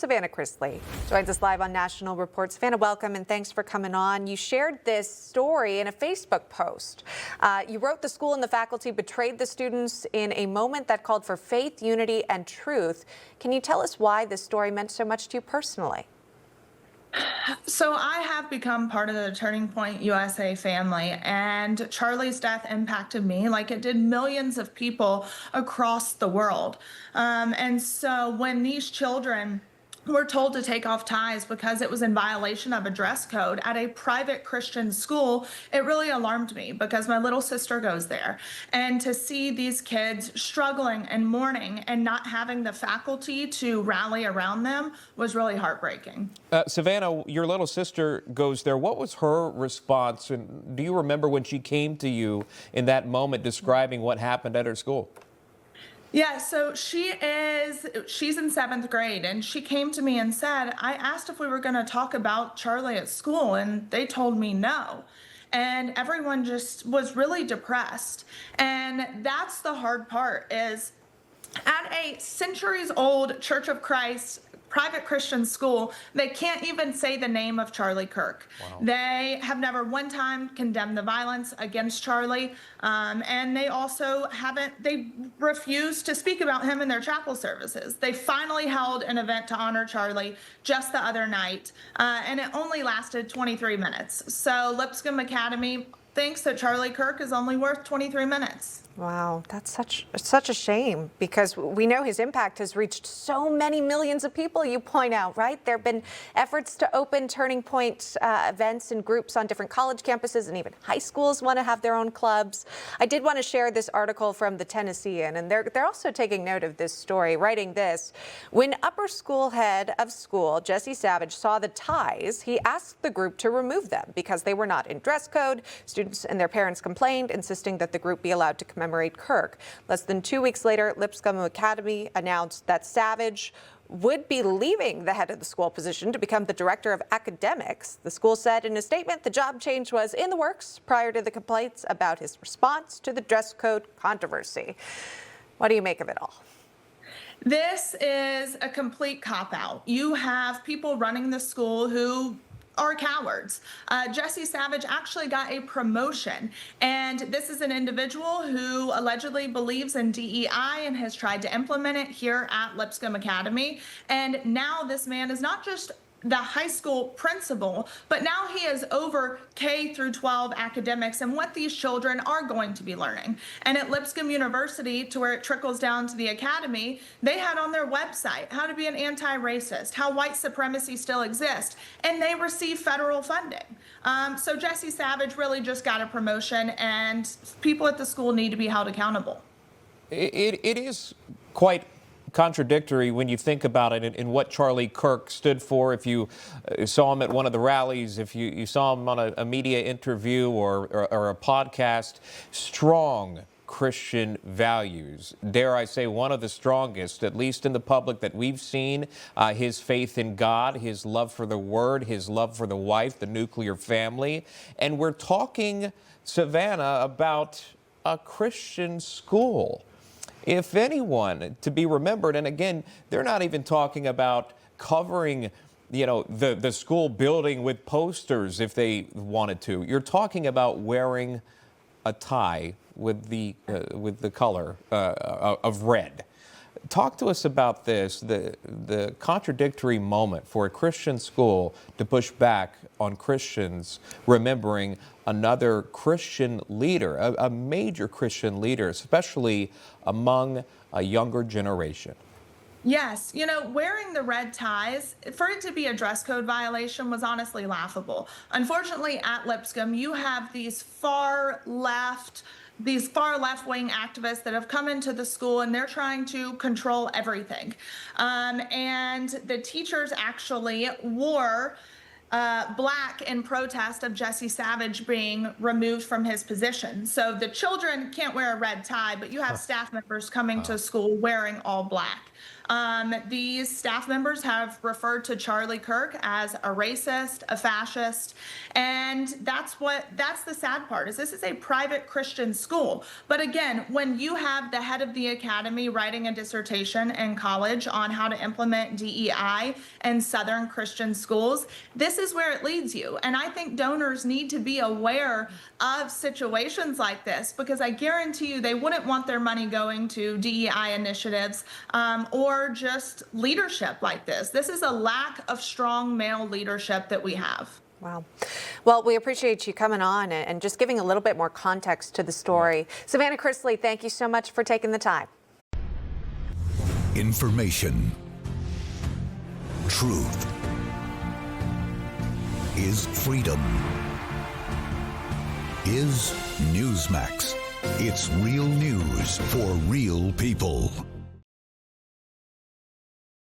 Savannah Chrisley joins us live on National Report. Savannah, welcome and thanks for coming on. You shared this story in a Facebook post. You wrote the school and the faculty betrayed the students in a moment that called for faith, unity, and truth. Can you tell us why this story meant so much to you personally? So I have become part of the Turning Point USA family, and Charlie's death impacted me like it did millions of people across the world. And so when these children were told to take off ties because it was in violation of a dress code at a private Christian school, it really alarmed me because my little sister goes there. And to see these kids struggling and mourning and not having the faculty to rally around them was really heartbreaking. Savannah, your little sister goes there. What was her response? And do you remember when she came to you in that moment describing what happened at her school? Yeah, so she's in 7th grade, and she came to me and said, I asked if we were going to talk about Charlie at school, and they told me no. And everyone just was really depressed. And that's the hard part, is at a centuries-old Church of Christ private Christian school, they can't even say the name of Charlie Kirk. Wow. They have never one time condemned the violence against Charlie, and they also they refused to speak about him in their chapel services. They finally held an event to honor Charlie just the other night, and it only lasted 23 minutes. So Lipscomb Academy thinks that Charlie Kirk is only worth 23 minutes. Wow, that's such a shame, because we know his impact has reached so many millions of people, you point out, right? There have been efforts to open Turning Point events and groups on different college campuses, and even high schools want to have their own clubs. I did want to share this article from the Tennessean, and they're also taking note of this story, writing this. When upper school head of school, Jesse Savage, saw the ties, he asked the group to remove them because they were not in dress code. Students and their parents complained, insisting that the group be allowed to commemorate Kirk. Less than 2 weeks later, Lipscomb Academy announced that Savage would be leaving the head of the school position to become the director of academics. The school said in a statement the job change was in the works prior to the complaints about his response to the dress code controversy. What do you make of it all? This is a complete cop-out. You have people running the school who are cowards. Jesse Savage actually got a promotion, and this is an individual who allegedly believes in DEI and has tried to implement it here at Lipscomb Academy. And now this man is not just the high school principal, but now he is over K through 12 academics and what these children are going to be learning. And at Lipscomb University, to where it trickles down to the academy, they had on their website how to be an anti-racist, how white supremacy still exists, and they receive federal funding. So Jesse Savage really just got a promotion, and people at the school need to be held accountable. It is quite contradictory when you think about it in what Charlie Kirk stood for. If you saw him at one of the rallies, if you saw him on a media interview or a podcast, strong Christian values. Dare I say one of the strongest, at least in the public, that we've seen. His faith in God, his love for the Word, his love for the wife, the nuclear family. And we're talking, Savannah, about a Christian school. If anyone to be remembered, and again, they're not even talking about covering, the school building with posters if they wanted to. You're talking about wearing a tie with the color of red. Talk to us about this, the contradictory moment for a Christian school to push back on Christians remembering another Christian leader, a major Christian leader, especially among a younger generation. Yes, wearing the red ties, for it to be a dress code violation was honestly laughable. Unfortunately, at Lipscomb, you have these far left-wing activists that have come into the school, and they're trying to control everything. And the teachers actually wore black in protest of Jesse Savage being removed from his position. So the children can't wear a red tie, but you have staff members coming to school wearing all black. These staff members have referred to Charlie Kirk as a racist, a fascist, and that's the sad part, is this is a private Christian school. But again, when you have the head of the academy writing a dissertation in college on how to implement DEI in Southern Christian schools, this is where it leads you. And I think donors need to be aware of situations like this, because I guarantee you they wouldn't want their money going to DEI initiatives or just leadership like this. This is a lack of strong male leadership that we have. Wow. Well, we appreciate you coming on and just giving a little bit more context to the story. Savannah Chrisley, thank you so much for taking the time. Information. Truth is freedom. Is Newsmax. It's real news for real people.